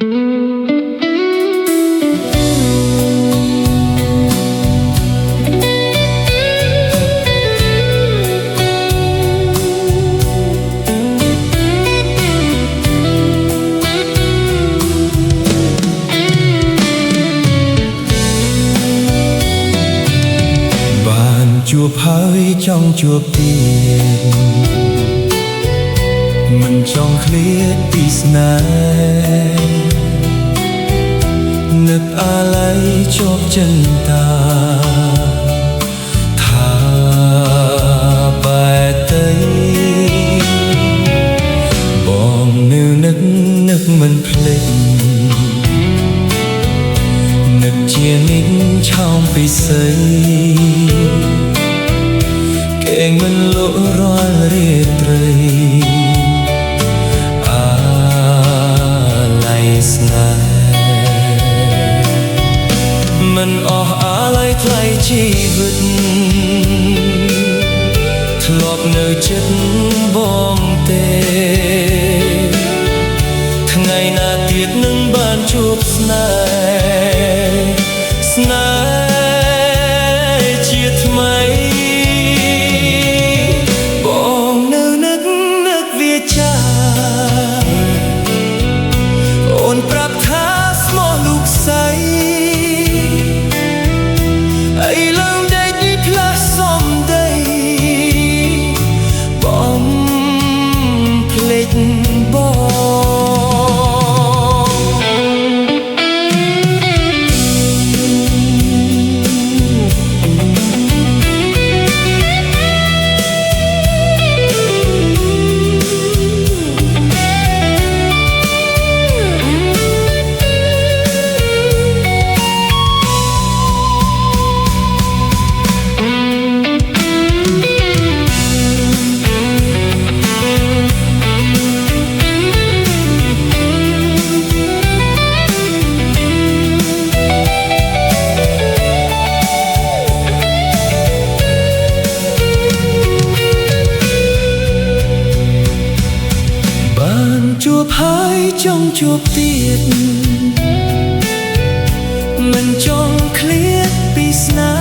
ជួបហើយចង់ជួបទៀតមិនចង់ឃ្លាតពីស្នេហ៍នឹកអាឡ័យជាប់ចិន្តាថាបែរទៅបងនៅនឹកមិនភ្លេចនឹកជានិចឆោមពិសីគេងមិនលក់រាល់រាត្រីអាឡ័យស្នេហ៍មិនអស់អាឡ័យថ្លៃជីវិតធ្លាប់នៅចិត្តបងទេថ្ងៃណាទៀតនឹងបានជួបស្នេហ៍ជាថ្មីអូនប្រាប់ថាស្មោះលោកស្រីអីឡើងដេកផ្លាស់សំដីបងភ្លេចជួបហើយចង់ជួបទៀតមិនចង់ឃ្លាតពីស្នេហ៍